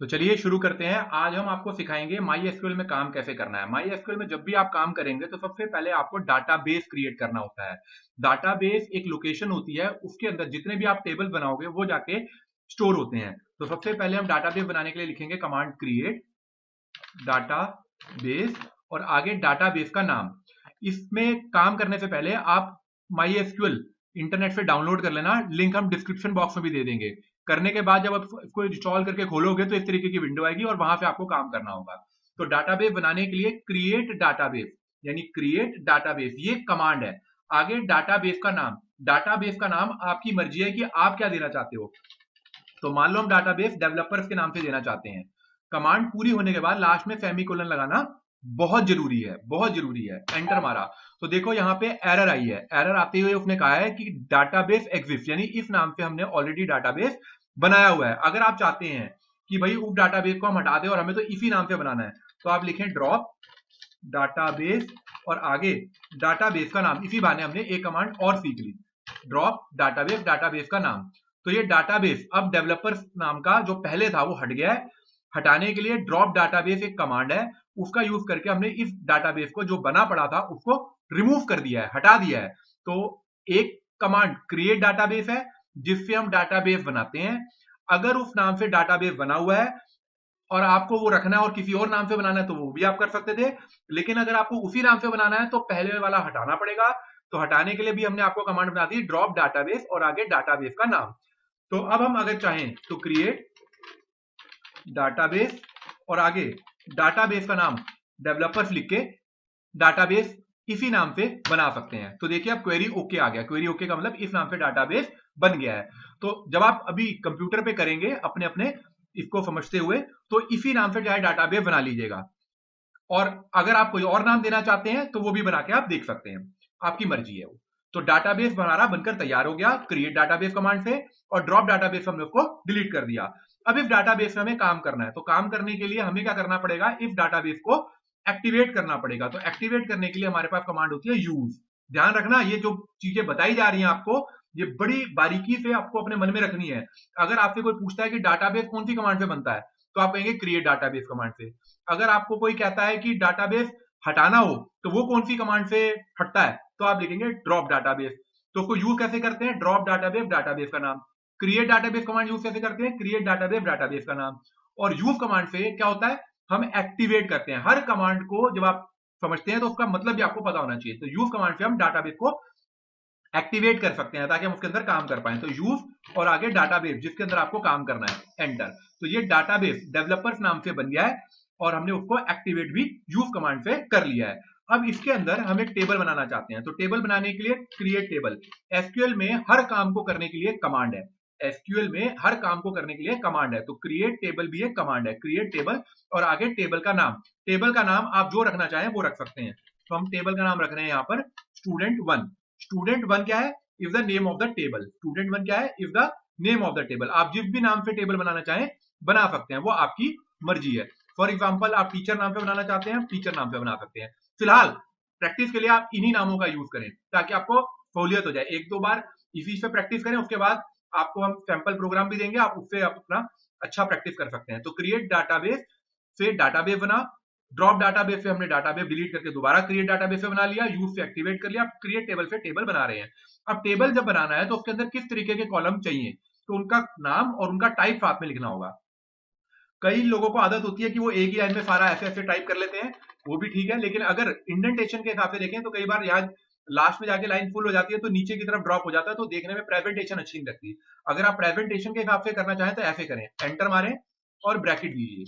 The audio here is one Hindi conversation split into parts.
तो चलिए शुरू करते हैं। आज हम आपको सिखाएंगे माई एसक्यूएल में काम कैसे करना है। माई एसक्यूएल में जब भी आप काम करेंगे तो सबसे पहले आपको डाटाबेस क्रिएट करना होता है। डाटाबेस एक लोकेशन होती है, उसके अंदर जितने भी आप टेबल बनाओगे वो जाके स्टोर होते हैं। तो सबसे पहले हम डाटाबेस बनाने के लिए लिखेंगे कमांड क्रिएट डाटाबेस और आगे डाटाबेस का नाम। इसमें काम करने से पहले आप माई एसक्यूएल इंटरनेट से डाउनलोड कर लेना, लिंक हम डिस्क्रिप्शन बॉक्स में भी दे देंगे। करने के बाद जब आप इसको इंस्टॉल करके खोलोगे तो इस तरीके की विंडो आएगी और वहां से आपको काम करना होगा। तो डाटाबेस बनाने के लिए क्रिएट डाटाबेस यानी क्रिएट डाटाबेस ये कमांड है। आगे डाटाबेस का नाम, डाटाबेस का नाम आपकी मर्जी है कि आप क्या देना चाहते हो। तो मान लो हम डाटाबेस डेवलपर्स के नाम से देना चाहते हैं। कमांड पूरी होने के बाद लास्ट में सेमीकोलन लगाना बहुत जरूरी है, बहुत जरूरी है। एंटर मारा तो देखो यहाँ पे एरर आई है। एरर आते हुए उसने कहा है कि डाटाबेस एग्जिस्ट, यानी इस नाम से हमने ऑलरेडी डाटाबेस बनाया हुआ है। अगर आप चाहते हैं कि भाई उस डाटाबेस को हम हटा दें और हमें तो इसी नाम से बनाना है, तो आप लिखें ड्रॉप डाटाबेस और आगे डाटाबेस का नाम। इसी बहाने हमने एक कमांड और सीख ली, ड्रॉप डाटाबेस, डाटाबेस का नाम। तो ये डाटाबेस अब डेवलपर्स नाम का जो पहले था वो हट गया है। हटाने के लिए ड्रॉप डाटाबेस एक कमांड है, उसका यूज करके हमने इस डाटाबेस को जो बना पड़ा था उसको रिमूव कर दिया है, हटा दिया है। तो एक कमांड क्रिएट डाटाबेस है जिससे हम डाटाबेस बनाते हैं। अगर उस नाम से डाटाबेस बना हुआ है और आपको वो रखना है और किसी और नाम से बनाना है तो वो भी आप कर सकते थे, लेकिन अगर आपको उसी नाम से बनाना है तो पहले वाला हटाना पड़ेगा। तो हटाने के लिए भी हमने आपको कमांड बना दी ड्रॉप डाटाबेस और आगे डाटाबेस का नाम। तो अब हम अगर चाहें तो क्रिएट डाटाबेस और आगे डाटाबेस का नाम डेवलपर्स लिख के डाटाबेस इसी नाम से बना सकते हैं। तो देखिए अब क्वेरी ओके आ गया। क्वेरी ओके का मतलब इस नाम से डाटाबेस बन गया है। तो जब आप अभी कंप्यूटर पे करेंगे अपने अपने इसको समझते हुए तो इसी नाम से चाहे डाटाबेस बना लीजिएगा, और अगर आप कोई और नाम देना चाहते हैं तो वो भी बना के आप देख सकते हैं, आपकी मर्जी है वो। तो डाटाबेस हमारा बनकर तैयार हो गया क्रिएट डाटाबेस कमांड से, और ड्रॉप डाटाबेस हमने उसको डिलीट कर दिया। अब इस डाटाबेस में हमें काम करना है, तो काम करने के लिए हमें क्या करना पड़ेगा, इस डाटाबेस को एक्टिवेट करना पड़ेगा। तो एक्टिवेट करने के लिए हमारे पास कमांड होती है यूज। ध्यान रखना, ये जो चीजें बताई जा रही हैं आपको, ये बड़ी बारीकी से आपको अपने मन में रखनी है। अगर आपसे कोई पूछता है कि डाटाबेस कौन सी कमांड से बनता है, तो आप कहेंगे क्रिएट डाटाबेस कमांड से। अगर आपको कोई कहता है कि डाटाबेस हटाना हो तो वो कौन सी कमांड से हटता है, तो आप लिखेंगे ड्रॉप डाटाबेस। तो उसको यूज कैसे करते हैं, ड्रॉप डाटाबेस, डाटाबेस का नाम। क्रिएट डाटाबेस कमांड यूज कैसे करते हैं, क्रिएट डाटाबेस, डाटाबेस का नाम। और यूज कमांड से क्या होता है, हम एक्टिवेट करते हैं। हर कमांड को जब आप समझते हैं तो उसका मतलब भी आपको पता होना चाहिए। तो यूज कमांड से हम डाटाबेस को एक्टिवेट कर सकते हैं ताकि हम उसके अंदर काम कर पाए। तो यूज और आगे डाटाबेस जिसके अंदर आपको काम करना है, एंटर। तो ये डाटाबेस डेवलपर्स नाम से बन गया है और हमने उसको एक्टिवेट भी यूज कमांड से कर लिया है। अब इसके अंदर हम एक टेबल बनाना चाहते हैं, तो टेबल बनाने के लिए क्रिएट टेबल। एसक्यूएल में हर काम को करने के लिए कमांड है, एसक्यूएल में हर काम को करने के लिए कमांड है। तो क्रिएट टेबल भी एक कमांड है, क्रिएट टेबल और आगे टेबल का नाम। टेबल का नाम आप जो रखना चाहें वो रख सकते हैं। तो हम टेबल का नाम रख रहे हैं यहाँ पर स्टूडेंट वन। स्टूडेंट वन क्या है, is the name of the table. Student one क्या है, is the name of the table. आप जिस भी नाम से टेबल बनाना चाहें बना सकते हैं, वो आपकी मर्जी है। फॉर एग्जाम्पल आप टीचर नाम पे बनाना चाहते हैं, टीचर नाम पे बना सकते हैं। फिलहाल प्रैक्टिस के लिए आप इन्हीं नामों का यूज करें ताकि आपको सहूलियत हो जाए। एक दो बार इसी से प्रैक्टिस करें, उसके बाद आपको हम सैंपल प्रोग्राम भी देंगे, आप उससे आप अपना अच्छा प्रैक्टिस कर सकते हैं। तो क्रिएट डाटाबेस से डाटाबेस बना, ड्रॉप डाटाबेस से हमने डाटाबेस डिलीट करके दोबारा क्रिएट डाटाबेस से बना लिया, यूज से एक्टिवेट कर लिया। क्रिएट टेबल से टेबल बना रहे हैं। अब टेबल जब बनाना है तो उसके अंदर किस तरीके के कॉलम चाहिए, तो उनका नाम और उनका टाइप साथ में लिखना होगा। कई लोगों को आदत होती है कि वो एक ही लाइन में सारा ऐसे ऐसे टाइप कर लेते हैं, वो भी ठीक है, लेकिन अगर इंडेंटेशन के हिसाब से देखें तो कई बार यहाँ लास्ट में जाके लाइन फुल हो जाती है तो नीचे की तरफ ड्रॉप हो जाता है, तो देखने में प्रेजेंटेशन अच्छी नहीं लगती। अगर आप प्रेजेंटेशन के हिसाब से करना चाहें तो ऐसे करें, एंटर मारें और ब्रैकेट दीजिए।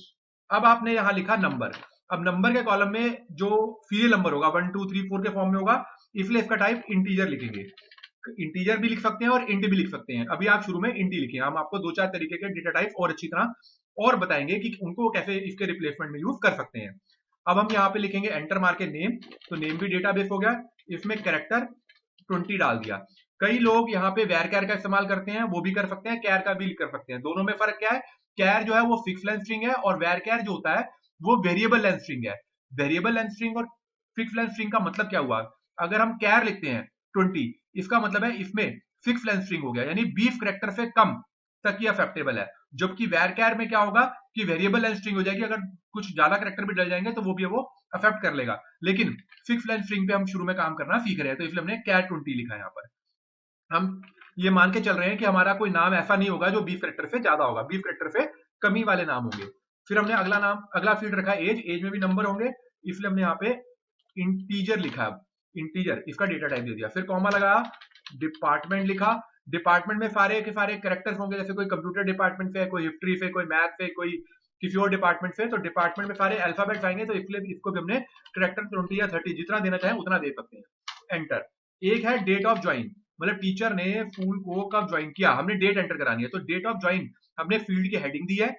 अब आपने यहाँ लिखा नंबर। अब नंबर के कॉलम में जो सीरियल नंबर होगा 1 2 3 4 के फॉर्म में होगा, इसलिए इसका टाइप इंटीजर लिखेंगे। इंटीजर भी लिख सकते हैं और इंट भी लिख सकते हैं। अभी आप शुरू में इंट लिखें, हम आपको दो चार तरीके के डेटा टाइप और अच्छी तरह और बताएंगे कि उनको कैसे इसके रिप्लेसमेंट में यूज कर सकते हैं। अब हम यहाँ पे लिखेंगे एंटर मार के नेम, तो नेम भी डेटाबेस हो गया। इसमें कैरेक्टर 20 डाल दिया। कई लोग यहाँ पे वेर कैर का इस्तेमाल करते हैं, वो भी कर सकते हैं, कैर का भी कर सकते हैं। दोनों में फर्क क्या है, कैर जो है वो फिक्स लेंथ स्ट्रिंग है और वेर कैर जो होता है वो वेरिएबल लेंथ स्ट्रिंग है। वेरिएबल लेंथ स्ट्रिंग और फिक्स लेंथ स्ट्रिंग का मतलब क्या हुआ, अगर हम कैर लिखते हैं 20, इसका मतलब है इसमें फिक्स लेंथ स्ट्रिंग हो गया, यानी 20 कैरेक्टर से कम तक ही अफेक्टेबल है। जबकि varchar में क्या होगा कि वेरिएबल लेंथ स्ट्रिंग हो जाएगी, अगर कुछ ज्यादा कैरेक्टर भी डल जाएंगे तो वो अफेक्ट कर लेगा। लेकिन फिक्स लेंथ स्ट्रिंग पे हम शुरू में काम करना सीख रहे हैं, तो इसलिए हमने cat 20 लिखा है। यहाँ पर हम ये मान के चल रहे हैं कि हमारा कोई नाम ऐसा नहीं होगा जो 20 कैरेक्टर से ज्यादा होगा, 20 कैरेक्टर से कमी वाले नाम होंगे। फिर हमने अगला फील्ड रखा है एज में भी नंबर होंगे, इसलिए हमने यहाँ पे इंटीजर लिखा है, इंटीजर इसका डेटा टाइप दे दिया। फिर कॉमा लगाया, डिपार्टमेंट लिखा, डिपार्टमेंट में सारे के सारे कैरेक्टर्स होंगे, जैसे कोई कंप्यूटर डिपार्टमेंट से है, कोई हिस्ट्री से, कोई मैथ से, कोई किसी और डिपार्टमेंट से, तो डिपार्टमेंट में सारे अल्फाबेट्स आएंगे, तो इसलिए इसको भी हमने कैरेक्टर 20 या 30 जितना देना चाहे उतना दे सकते हैं। एंटर। एक है डेट ऑफ ज्वाइन, मतलब टीचर ने स्कूल को कब ज्वाइन किया, हमने डेट एंटर करानी है, तो डेट ऑफ ज्वाइन हमने फील्ड की हेडिंग दी है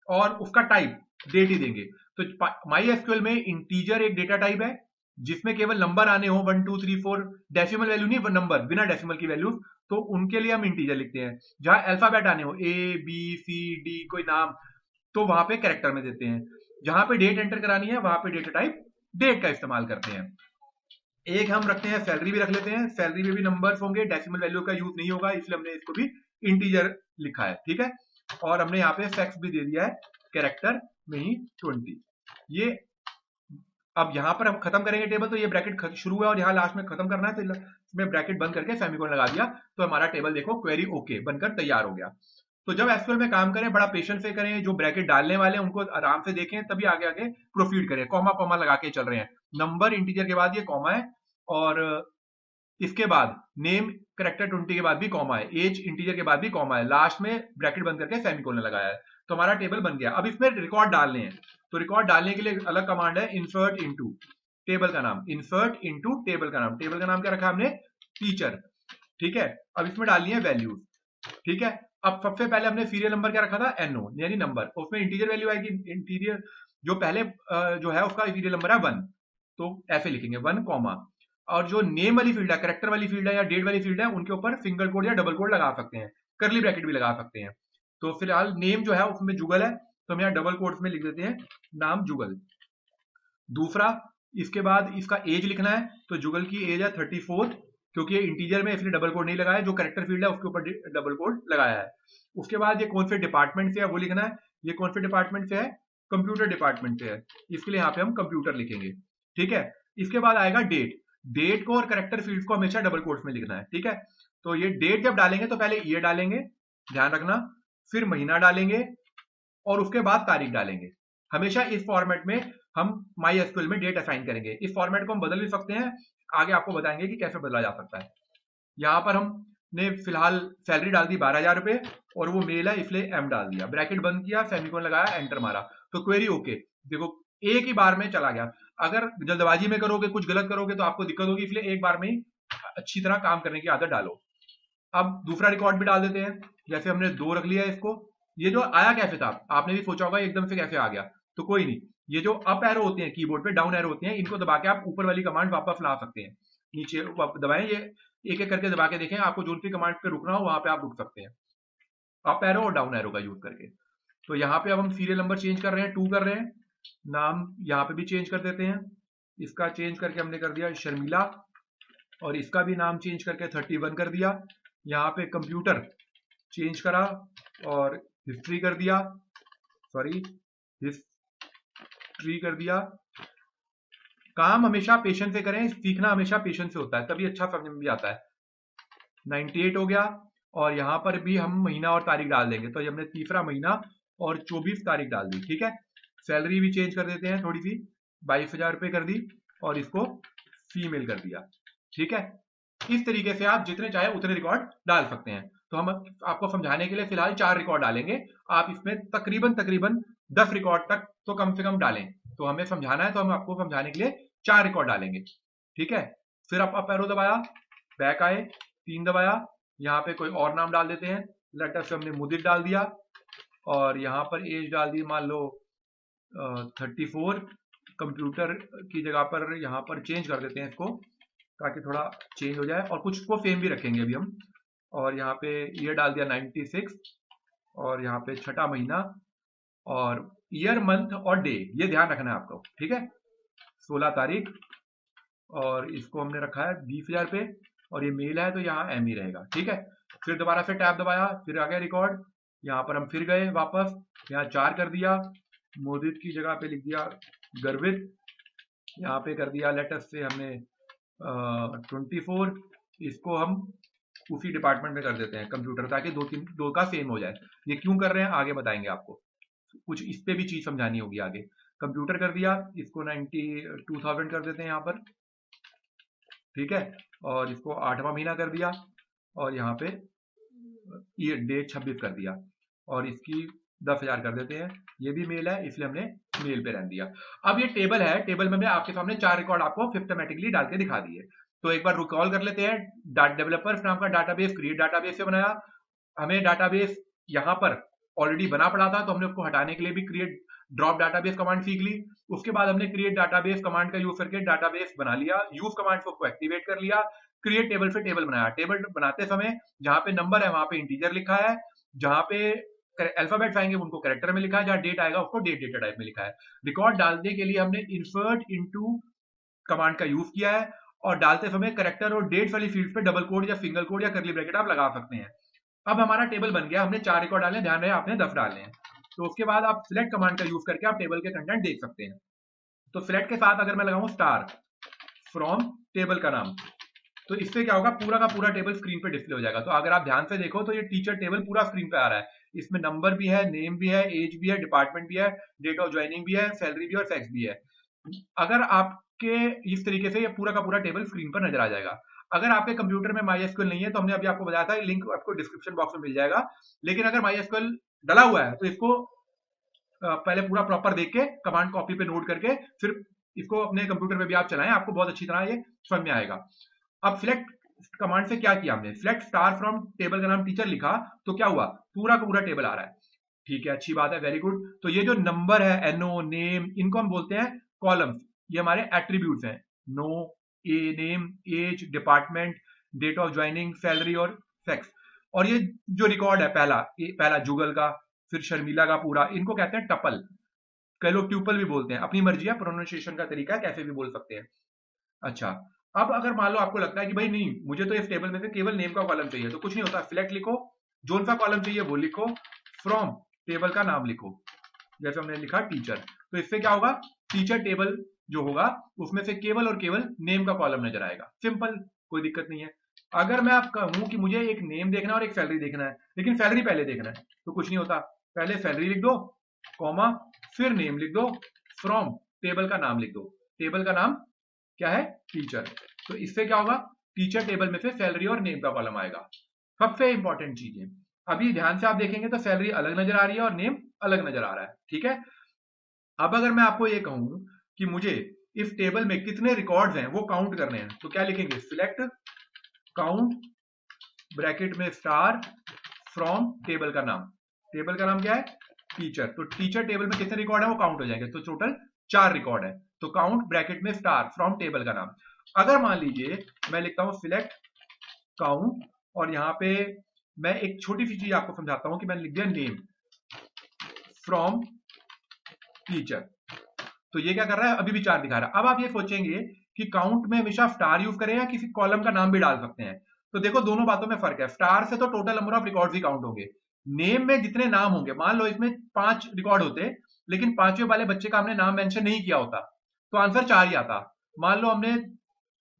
और उसका टाइप डेट ही देंगे। तो माई एसक्यूएल में इंटीजर एक डेटा टाइप है जिसमें केवल नंबर आने हो 1 2 3 4, डेसिमल वैल्यू नहीं, नंबर बिना डेसिमल की वैल्यू, तो उनके लिए हम इंटीजर लिखते हैं। जहां अल्फाबेट आने हो ए बी सी डी कोई नाम, तो वहां पे कैरेक्टर में देते हैं। जहां पे डेट एंटर करानी है वहां पे डेटा टाइप डेट का इस्तेमाल करते हैं। एक हम रखते हैं सैलरी भी रख लेते हैं, सैलरी में भी नंबर्स होंगे, डेसिमल वैल्यू का यूज नहीं होगा, इसलिए हमने इसको भी इंटीजर लिखा है। ठीक है, और हमने यहाँ पे सेक्स भी दे दिया है कैरेक्टर में ही 20। ये अब यहाँ पर हम खत्म करेंगे टेबल, तो ये ब्रैकेट शुरू है और यहाँ लास्ट में खत्म करना है, तो इसमें ब्रैकेट बंद करके सेमीकोलन लगा दिया, तो हमारा टेबल देखो क्वेरी ओके बनकर तैयार हो गया। तो जब एसक्यूएल में काम करें बड़ा पेशेंस से करें, जो ब्रैकेट डालने वाले हैं उनको आराम से देखें, तभी आगे आगे प्रोसीड करें। कॉमा कॉमा लगा के चल रहे हैं, नंबर इंटीजर के बाद ये कॉमा है, और इसके बाद नेम कैरेक्टर 20 के बाद भी कॉमा है, एज इंटीजर के बाद भी कॉमा है, लास्ट में ब्रैकेट बंद करके सेमीकोलन लगाया है। तो हमारा टेबल बन गया। अब इसमें रिकॉर्ड डालने हैं, तो रिकॉर्ड डालने के लिए अलग कमांड है, इंसर्ट इनटू, टेबल का नाम इंसर्ट इनटू, टेबल का नाम, टेबल का नाम क्या रखा हमने, टीचर। ठीक है, अब इसमें डालनी है वैल्यूज। ठीक है, अब सबसे पहले हमने सीरियल नंबर क्या रखा था, एनओ यानी नंबर, उसमें इंटीजर वैल्यू आएगी, इंटीरियर जो पहले जो है उसका सीरियल नंबर है 1, तो ऐसे लिखेंगे 1 कॉमा, और जो नेम वाली फील्ड है, कैरेक्टर वाली फील्ड है या डेट वाली फील्ड है, उनके ऊपर सिंगल कोड या डबल कोड लगा सकते हैं, करली ब्रैकेट भी लगा सकते हैं। तो फिलहाल नेम जो है उसमें जुगल है, तो हम यहाँ डबल कोड्स में लिख देते हैं नाम जुगल। दूसरा, इसके बाद इसका एज लिखना है, तो जुगल की एज है 34, क्योंकि ये इंटीजर में इसलिए डबल कोड नहीं लगाया, जो कैरेक्टर फील्ड है उसके ऊपर डबल कोड लगाया है। उसके बाद ये कौन से डिपार्टमेंट से है वो लिखना है, ये कौन से डिपार्टमेंट से है, कंप्यूटर डिपार्टमेंट से है, इसके लिए यहाँ पे हम कंप्यूटर लिखेंगे। ठीक है, इसके बाद आएगा डेट, डेट को और कैरेक्टर फील्ड को हमेशा डबल कोड्स में लिखना है। ठीक है, तो ये डेट जब डालेंगे तो पहले ईयर डालेंगे, ध्यान रखना, फिर महीना डालेंगे और उसके बाद तारीख डालेंगे। हमेशा इस फॉर्मेट में हम माई एसक्यूएल में डेट असाइन करेंगे। इस फॉर्मेट को हम बदल भी सकते हैं, आगे आपको बताएंगे कि कैसे बदला जा सकता है। यहाँ पर हमने फिलहाल सैलरी डाल दी 12,000 रुपए, और वो मेल है इसलिए एम डाल दिया, ब्रैकेट बंद किया, सेमीकोलन लगाया, एंटर मारा, तो क्वेरी ओके। देखो एक ही बार में चला गया। अगर जल्दबाजी में करोगे, कुछ गलत करोगे तो आपको दिक्कत होगी, इसलिए एक बार में ही अच्छी तरह काम करने की आदत डालो। अब दूसरा रिकॉर्ड भी डाल देते हैं, जैसे हमने 2 रख लिया इसको। ये जो आया कैसे था, आपने भी सोचा होगा एकदम से कैसे आ गया, तो कोई नहीं, ये जो अप एरो होते हैं कीबोर्ड पे, डाउन एरो होते हैं, इनको दबा के आप ऊपर वाली कमांड वापस ला सकते हैं। नीचे दबाएं, ये एक एक करके दबा के देखें, आपको जो सी कमांड पे रुकना हो वहां पे आप रुक सकते हैं, अप एरो और डाउन एरो का यूज करके। तो यहाँ पे अब हम सीरियल नंबर चेंज कर रहे हैं, 2 कर रहे हैं, नाम यहाँ पे भी चेंज कर देते हैं, इसका चेंज करके हमने कर दिया शर्मिला, और इसका भी नाम चेंज करके 31 कर दिया। यहाँ पे कंप्यूटर चेंज करा और हिस्ट्री कर दिया, सॉरी हिस्ट्री कर दिया। काम हमेशा पेशेंस से करें, सीखना हमेशा पेशेंस से होता है, तभी अच्छा समझ में भी आता है। 98 हो गया, और यहाँ पर भी हम महीना और तारीख डाल देंगे, तो ये हमने तीसरा महीना और 24 तारीख डाल दी। ठीक है, सैलरी भी चेंज कर देते हैं थोड़ी सी, 22,000 रुपए कर दी, और इसको फीमेल कर दिया। ठीक है, इस तरीके से आप जितने चाहे उतने रिकॉर्ड डाल सकते हैं। तो हम आपको समझाने के लिए फिलहाल 4 रिकॉर्ड डालेंगे, आप इसमें तकरीबन 10 रिकॉर्ड तक तो कम से कम डालें, तो हमें समझाना है, तो हम आपको समझाने के लिए 4 रिकॉर्ड डालेंगे। ठीक है, फिर आप अप एरो दबाया, बैक आए, 3 दबाया, यहाँ पे कोई और नाम डाल देते हैं, लेटर से हमने मुदित डाल दिया, और यहाँ पर एज डाल दी मान लो 34, कंप्यूटर की जगह पर यहाँ पर चेंज कर देते हैं इसको, ताकि थोड़ा चेंज हो जाए, और कुछ को सेम भी रखेंगे अभी हम। और यहाँ पे ईयर डाल दिया 96, और यहाँ पे छठा महीना, और ईयर मंथ और डे ये ध्यान रखना है आपको। ठीक है, 16 तारीख, और इसको हमने रखा है 20,000 पे, और ये मेल है तो यहाँ एम ही रहेगा। ठीक है, फिर दोबारा से टैब दबाया, फिर आ गया रिकॉर्ड, यहाँ पर हम फिर गए वापस, यहाँ 4 कर दिया, मोदित की जगह पे लिख दिया गर्वित, यहाँ पे कर दिया लेटेस्ट से हमने 24, इसको हम उसी डिपार्टमेंट में कर देते हैं कंप्यूटर, ताकि दो का सेम हो जाए। ये क्यों कर रहे हैं आगे बताएंगे आपको, कुछ इस पे भी चीज समझानी होगी आगे। कंप्यूटर कर दिया, इसको 92,000 कर देते हैं यहाँ पर, ठीक है, और इसको 8वां महीना कर दिया, और यहाँ पे ये डेट 26 कर दिया, और इसकी 10,000 कर देते हैं। ये भी मेल है इसलिए हमने मेल पे रहने दिया। अब ये टेबल है, टेबल में मैं आपके सामने 4 रिकॉर्ड आपको सिस्टमैटिकली डाल के दिखा दिए। तो एक बार रिकॉल कर लेते हैं। डेवलपर्स नाम का डाटाबेस क्रिएट डाटाबेस से बनाया, हमें डाटाबेस यहाँ पर ऑलरेडी बना पड़ा था, तो हमने उसको हटाने के लिए भी क्रिएट ड्रॉप डाटाबेस कमांड सीख ली। उसके बाद हमने क्रिएट डाटाबेस कमांड का यूज करके डाटाबेस बना लिया, यूज कमांड को एक्टिवेट कर लिया, क्रिएट टेबल से टेबल बनाया। टेबल बनाते समय जहां पे नंबर है वहां पे इंटीजर लिखा है, जहां पे अल्फाबेट्स आएंगे उनको कैरेक्टर में लिखा है, जहां डेट आएगा उसको डेट डेटा टाइप में लिखा है। रिकॉर्ड डालने के लिए हमने इंसर्ट इनटू कमांड का यूज किया है, और डालते समय कैरेक्टर और डेट वाली फील्ड पे डबल कोड या सिंगल कोड या करली ब्रैकेट आप लगा सकते हैं। अब हमारा टेबल बन गया, हमने 4 रिकॉर्ड डाले, ध्यान रहे आपने 10 डाले हैं। तो उसके बाद आप सिलेक्ट कमांड का यूज करके आप टेबल के कंटेंट देख सकते हैं। तो सिलेक्ट के साथ अगर मैं लगाऊं स्टार फ्रॉम टेबल का नाम, तो इससे क्या होगा, पूरा का पूरा टेबल स्क्रीन पे डिस्प्ले हो जाएगा। तो अगर आप ध्यान से देखो तो ये टीचर टेबल पूरा स्क्रीन पे आ रहा है, इसमें नंबर भी है, नेम भी है, एज भी है, डिपार्टमेंट भी है, डेट ऑफ ज्वाइनिंग भी है, सैलरी भी और सेक्स भी है। अगर आपके इस तरीके से ये पूरा का पूरा टेबल स्क्रीन पर नजर आ जाएगा। अगर आपके कंप्यूटर में MySQL नहीं है तो हमने अभी आपको बताया था, लिंक आपको डिस्क्रिप्शन बॉक्स में मिल जाएगा। लेकिन अगर MySQL डला हुआ है तो इसको पहले पूरा प्रॉपर देख के कमांड कॉपी पे नोट करके फिर इसको अपने कंप्यूटर पे भी आप चलाएं, आपको बहुत अच्छी तरह ये समझ में आएगा। अब सिलेक्ट कमांड से क्या किया हमने, सिलेक्ट स्टार फ्रॉम टेबल का नाम टीचर लिखा, तो क्या हुआ, पूरा का पूरा टेबल आ रहा है। ठीक है, अच्छी बात है, वेरी गुड। तो ये जो नंबर है, NO, नेम, इनको हम बोलते हैं कॉलम्स, ये हमारे एट्रीब्यूट्स हैं। No, A, name, age, department, date of joining, salary और सेक्स। और ये जो रिकॉर्ड है पहला जुगल का, फिर शर्मिला का पूरा, इनको कहते हैं टपल, कई लोग ट्यूपल भी बोलते हैं, अपनी मर्जी है, प्रोनाउंसिएशन का तरीका है, कैसे भी बोल सकते हैं। अच्छा, अब अगर मान लो आपको लगता है कि भाई नहीं, मुझे तो इस टेबल में से केवल नेम का कॉलम चाहिए, तो कुछ नहीं होता, सिलेक्ट लिखो, जोन सा कॉलम चाहिए वो लिखो, फ्रॉम टेबल का नाम लिखो, जैसे हमने लिखा टीचर। तो इससे क्या होगा, टीचर टेबल जो होगा उसमें से केवल और केवल नेम का कॉलम नजर आएगा। सिंपल, कोई दिक्कत नहीं है। अगर मैं आप कहूं कि मुझे एक नेम देखना है और एक सैलरी देखना है, लेकिन सैलरी पहले देखना है, तो कुछ नहीं होता, पहले सैलरी लिख दो, कॉमा, फिर नेम लिख दो, फ्रॉम टेबल का नाम लिख दो, टेबल का नाम क्या है, टीचर। तो इससे क्या होगा, टीचर टेबल में से सैलरी और नेम का कॉलम आएगा। सबसे इंपॉर्टेंट चीज है, अभी ध्यान से आप देखेंगे तो सैलरी अलग नजर आ रही है और नेम अलग नजर आ रहा है, ठीक है। अब अगर मैं आपको ये कहूं कि मुझे इस टेबल में कितने रिकॉर्ड्स हैं वो काउंट करने हैं, तो क्या लिखेंगे, सिलेक्ट काउंट ब्रैकेट में स्टार फ्रॉम टेबल का नाम, टेबल का नाम क्या है, टीचर। तो टीचर टेबल में कितने रिकॉर्ड है वो काउंट हो जाएंगे, तो टोटल 4 रिकॉर्ड है। तो काउंट ब्रैकेट में स्टार फ्रॉम टेबल का नाम। अगर मान लीजिए मैं लिखता हूं सिलेक्ट काउंट, और यहां पे मैं एक छोटी सी चीज आपको समझाता हूं कि मैंने लिख दिया नेम फ्रॉम टीचर, तो ये क्या कर रहा है, अभी भी 4 दिखा रहा है। अब आप ये सोचेंगे कि काउंट में हमेशा स्टार यूज करें या किसी कॉलम का नाम भी डाल सकते हैं, तो देखो दोनों बातों में फर्क है। स्टार से तो total number of record he count होंगे, नेम में जितने नाम होंगे, मान लो इसमें 5 रिकॉर्ड होते लेकिन 5वें वाले बच्चे का हमने नाम मेंशन नहीं किया होता, तो आंसर 4 ही आता। मान लो हमने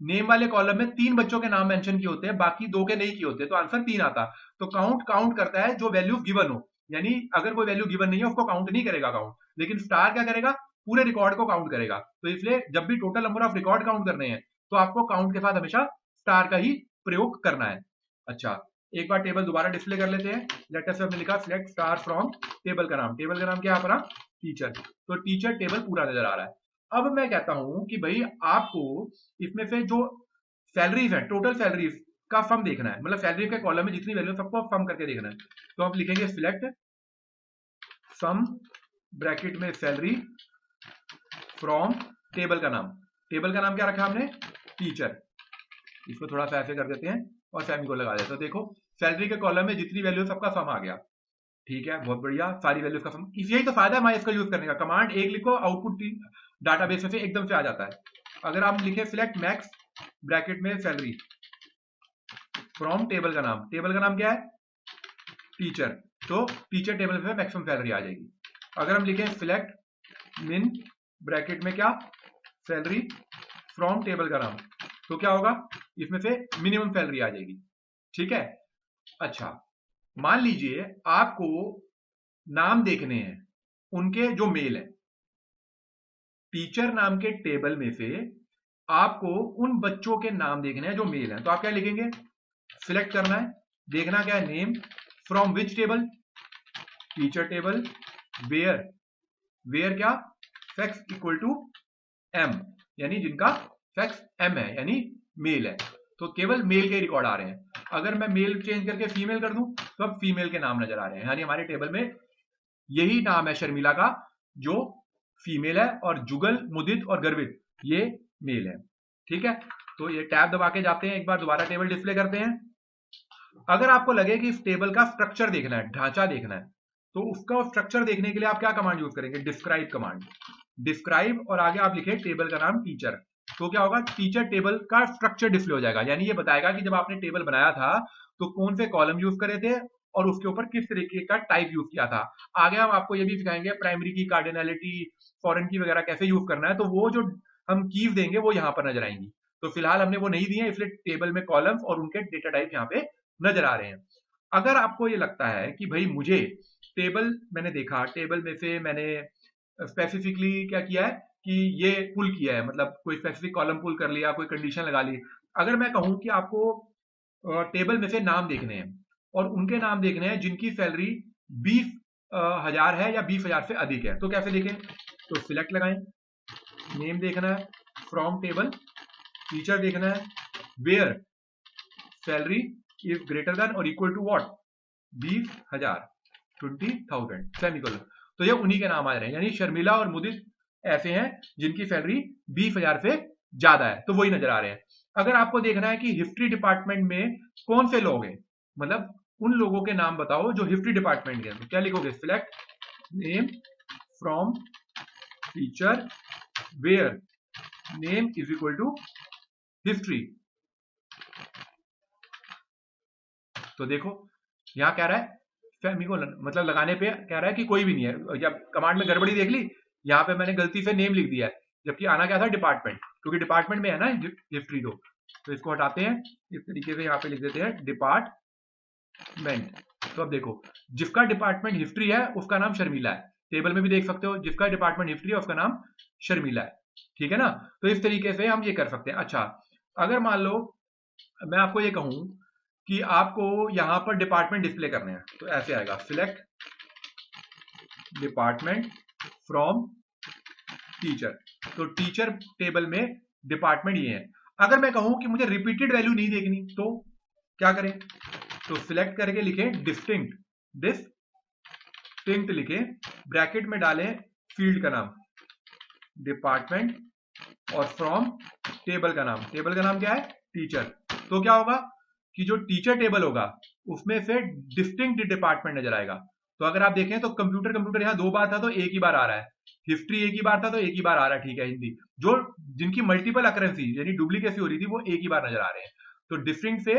नेम वाले कॉलम में 3 बच्चों के नाम मेंशन किए होते हैं, बाकी 2 के नहीं किए होते, तो आंसर 3 आता। तो काउंट करता है जो वैल्यू गिवन हो, यानी अगर कोई वैल्यू गिवन नहीं है उसको काउंट नहीं करेगा काउंट, लेकिन स्टार क्या करेगा, पूरे रिकॉर्ड को काउंट करेगा। तो इसलिए जब भी total number of record count करने हैं तो आपको काउंट के साथ हमेशा स्टार का ही प्रयोग करना है। अच्छा, एक बार टेबल दोबारा डिस्प्ले कर लेते हैं। लेटेस्ट हमने लिखा सिलेक्ट स्टार फ्रॉम टेबल का नाम, टेबल का नाम क्या है अपना, टीचर। तो टीचर टेबल पूरा नजर आ रहा है। अब मैं कहता हूं कि भाई आपको इसमें से जो सैलरीज है, टोटल सैलरीज का सम देखना है, मतलब सैलरी के कॉलम में जितनी वैल्यू सबको सम करके देखना है। तो आप लिखेंगे सिलेक्ट सम ब्रैकेट में सैलरी फ्रॉम टेबल का नाम, टेबल का नाम क्या रखा हमने, टीचर। इसको थोड़ा सा ऐसे कर देते हैं और सेमी को लगा देते हैं, तो देखो सैलरी के कॉलम में जितनी वैल्यू सबका सम आ गया। ठीक है, बहुत बढ़िया, सारी वैल्यूज का सम। यही तो फायदा है MySQL यूज करने का, कमांड एक लिखो, आउटपुट डाटाबेस से एकदम से आ जाता है। अगर आप लिखे सिलेक्ट मैक्स ब्रैकेट में सैलरी फ्रॉम टेबल का नाम, टेबल का नाम क्या है, टीचर, तो टीचर टेबल पे मैक्सिमम सैलरी आ जाएगी। अगर हम लिखें सिलेक्ट मिन ब्रैकेट में क्या, सैलरी फ्रॉम टेबल का नाम, तो क्या होगा, इसमें से मिनिमम सैलरी आ जाएगी। ठीक है। अच्छा, मान लीजिए आपको नाम देखने हैं उनके जो मेल है, टीचर नाम के टेबल में से आपको उन बच्चों के नाम देखने हैं जो मेल हैं, तो आप क्या लिखेंगे, सिलेक्ट करना है, देखना क्या है, name from which table, teacher table, where, where क्या, सेक्स इक्वल टू एम, यानी जिनका सेक्स एम है यानी मेल है, तो केवल मेल के रिकॉर्ड आ रहे हैं। अगर मैं मेल चेंज करके फीमेल कर दूं तो अब फीमेल के नाम नजर आ रहे हैं, यानी हमारे टेबल में यही नाम है शर्मिला का जो फीमेल है, और जुगल, मुदित और गर्वित ये मेल है। ठीक है, तो ये टैब दबा के जाते हैं, एक बार दोबारा टेबल डिस्प्ले करते हैं। अगर आपको लगे कि इस टेबल का स्ट्रक्चर देखना है, ढांचा देखना है, तो उसका स्ट्रक्चर देखने के लिए आप क्या कमांड यूज करेंगे, डिस्क्राइब कमांड, डिस्क्राइब और आगे आप लिखे टेबल का नाम टीचर, तो क्या होगा, टीचर टेबल का स्ट्रक्चर डिस्प्ले हो जाएगा, यानी ये बताएगा कि जब आपने टेबल बनाया था तो कौन से कॉलम यूज करे थे और उसके ऊपर किस तरीके का टाइप यूज किया था। आगे हम आपको ये भी सिखाएंगे प्राइमरी की, कार्डिनलिटी, फॉरेन की वगैरह कैसे यूज करना है, तो वो जो हम कीज देंगे वो यहाँ पर नजर आएंगी। तो फिलहाल हमने वो नहीं दी है, इसलिए टेबल में कॉलम्स और उनके डेटा टाइप यहाँ पे नजर आ रहे हैं। अगर आपको ये लगता है कि भाई मुझे टेबल, मैंने देखा टेबल में से मैंने स्पेसिफिकली क्या किया है कि ये पुल किया है, मतलब कोई स्पेसिफिक कॉलम पुल कर लिया, कोई कंडीशन लगा ली। अगर मैं कहूं कि आपको टेबल में से नाम देखने हैं और उनके नाम देखने हैं जिनकी सैलरी 20,000 है या 20,000 से अधिक है, तो कैसे देखें, तो सिलेक्ट लगाएं, नेम देखना है फ्रॉम टेबल, टीचर देखना है, where salary is greater than और इक्वल टू व्हाट, 20,000, 20,000 सेमीकोलन, तो ये उन्हीं के नाम आ रहे हैं, यानी शर्मिला और मुदित ऐसे हैं जिनकी सैलरी 20,000 से ज्यादा है, तो वही नजर आ रहे हैं। अगर आपको देखना है कि हिस्ट्री डिपार्टमेंट में कौन से लोग हैं, मतलब उन लोगों के नाम बताओ जो हिस्ट्री डिपार्टमेंट के हैं, तो क्या लिखोगे, select name from teacher where name is equal to history, तो देखो यहां कह रहा है सेमीकोलन, मतलब लगाने पे कह रहा है कि कोई भी नहीं है, जब कमांड में गड़बड़ी देख ली, यहाँ पे मैंने गलती से नेम लिख दिया है जबकि आना क्या था, डिपार्टमेंट, क्योंकि डिपार्टमेंट में है ना हिस्ट्री, तो इसको हटाते हैं, इस तरीके से यहाँ पे लिख देते हैं डिपार्टमेंट। तो अब देखो जिसका डिपार्टमेंट हिस्ट्री है उसका नाम शर्मिला है, टेबल में भी देख सकते हो जिसका डिपार्टमेंट हिस्ट्री है उसका नाम शर्मिला है। ठीक है ना, तो इस तरीके से हम ये कर सकते हैं। अच्छा, अगर मान लो मैं आपको ये कहूं कि आपको यहां पर डिपार्टमेंट डिस्प्ले करने हैं, तो ऐसे आएगा, सिलेक्ट डिपार्टमेंट फ्रॉम टीचर, तो टीचर टेबल में डिपार्टमेंट ये है। अगर मैं कहूं कि मुझे रिपीटेड वैल्यू नहीं देखनी तो क्या करें, तो सिलेक्ट करके लिखे डिस्टिंक्ट, डिस्टिंक्ट लिखे, ब्रैकेट में डालें फील्ड का नाम डिपार्टमेंट और फ्रॉम टेबल का नाम, टेबल का नाम क्या है, टीचर, तो क्या होगा कि जो टीचर टेबल होगा उसमें से डिस्टिंक्ट डिपार्टमेंट नजर आएगा। तो अगर आप देखें तो कंप्यूटर यहां 2 बार था तो एक ही बार आ रहा है, हिस्ट्री एक ही बार था तो एक ही बार आ रहा है, ठीक है, हिंदी जो जिनकी मल्टीपल अकरेंसी यानी डुप्लीकेसी हो रही थी वो एक ही बार नजर आ रहे हैं। तो डिस्टिंक्ट से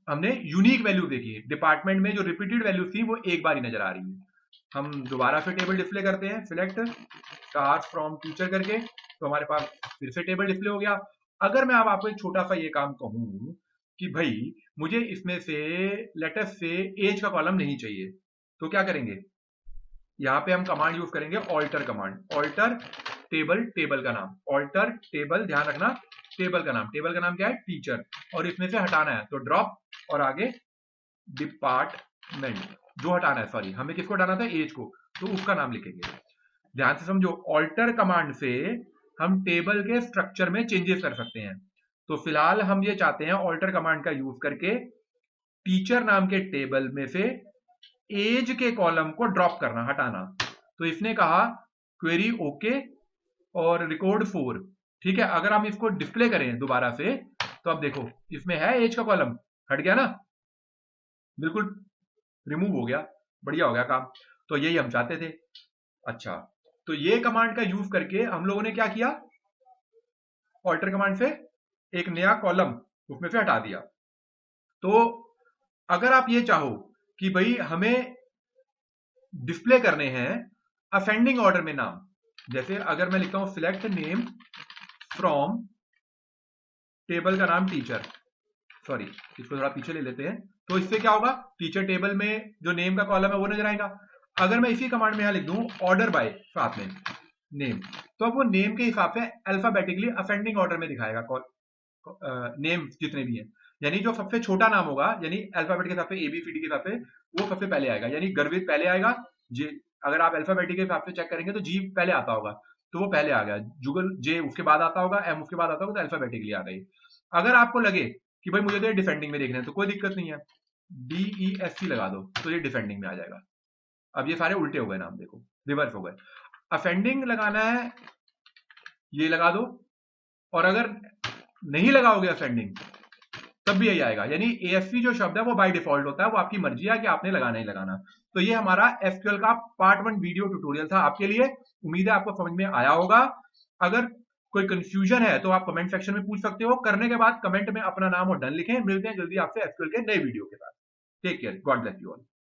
हमने यूनिक वैल्यू देखी, डिपार्टमेंट में जो रिपीटेड वैल्यू थी वो एक बार ही नजर आ रही है। हम दोबारा से टेबल डिस्प्ले करते हैं, सिलेक्ट स्टार्ट फ्रॉम टीचर करके, तो हमारे पास फिर से टेबल डिस्प्ले हो गया। अगर मैं अब आपको एक छोटा सा ये काम कहूं कि भाई मुझे इसमें से लेटेस्ट से एज का कॉलम नहीं चाहिए, तो क्या करेंगे, यहां पे हम कमांड यूज करेंगे alter command, alter table, table का नाम, ऑल्टर टेबल, ध्यान रखना टेबल का नाम, टेबल का नाम क्या है, टीचर, और इसमें से हटाना है तो ड्रॉप और आगे डिपार्टमेंट, जो हटाना है, सॉरी हमें किसको हटाना था, एज को, तो उसका नाम लिखेंगे। ध्यान से समझो, ऑल्टर कमांड से हम टेबल के स्ट्रक्चर में चेंजेस कर सकते हैं। तो फिलहाल हम ये चाहते हैं ऑल्टर कमांड का यूज करके टीचर नाम के टेबल में से एज के कॉलम को ड्रॉप करना, हटाना। तो इसने कहा क्वेरी ओके और रिकॉर्ड 4, ठीक है। अगर हम इसको डिस्प्ले करें दोबारा से तो अब देखो इसमें है एज का कॉलम, हट गया ना, बिल्कुल रिमूव हो गया, बढ़िया हो गया काम, तो यही हम चाहते थे। अच्छा, तो ये कमांड का यूज करके हम लोगों ने क्या किया, ऑल्टर कमांड से एक नया कॉलम उसमें से हटा दिया। तो अगर आप ये चाहो कि भाई हमें डिस्प्ले करने हैं असेंडिंग ऑर्डर में नाम, जैसे अगर मैं लिखता हूं सिलेक्ट नेम फ्रॉम टेबल का नाम टीचर, सॉरी इसको थोड़ा पीछे ले लेते हैं, तो इससे क्या होगा, टीचर टेबल में जो नेम का कॉलम है वो नजर आएगा। अगर मैं इसी कमांड में यहां लिख दूं ऑर्डर बाय साथ में नेम, तो अब वो नेम के हिसाब से अल्फाबेटिकली असेंडिंग ऑर्डर में दिखाएगा नेम जितने भी हैं, यानी जो सबसे छोटा नाम होगा, यानी अल्फाबेट के हिसाब से एबीसीडी के हिसाब से वो सबसे पहले आएगा, यानी गर्वित पहले आएगा। जे अगर आप अल्फाबेटिक के हिसाब से चेक करेंगे तो जी पहले आता होगा, तो वो पहले आ गया, जुगल जे उसके बाद आता होगा, एम उसके बाद आता होगा, तो अल्फाबेटिकली आ गई। अगर आपको लगे कि भाई मुझे तो ये डिफेंडिंग में देखना है, तो कोई दिक्कत नहीं है, DESC लगा दो तो ये डिफेंडिंग में आ जाएगा। अब ये सारे उल्टे हो गए नाम, देखो रिवर्स हो गए। असेंडिंग लगाना है ये लगा दो, और अगर नहीं लगाओगे असेंडिंग तब भी यही आएगा, यानी ASC जो शब्द है वो बाय डिफॉल्ट होता है, वो आपकी मर्जी है कि आपने लगाना ही लगाना। तो ये हमारा SQL का पार्ट 1 वीडियो ट्यूटोरियल था आपके लिए, उम्मीद है आपको समझ में आया होगा। अगर कोई कंफ्यूजन है तो आप कमेंट सेक्शन में पूछ सकते हो, करने के बाद कमेंट में अपना नाम और डन लिखें। मिलते हैं जल्दी आपसे SQL के नए वीडियो के साथ। Take care, god bless you all.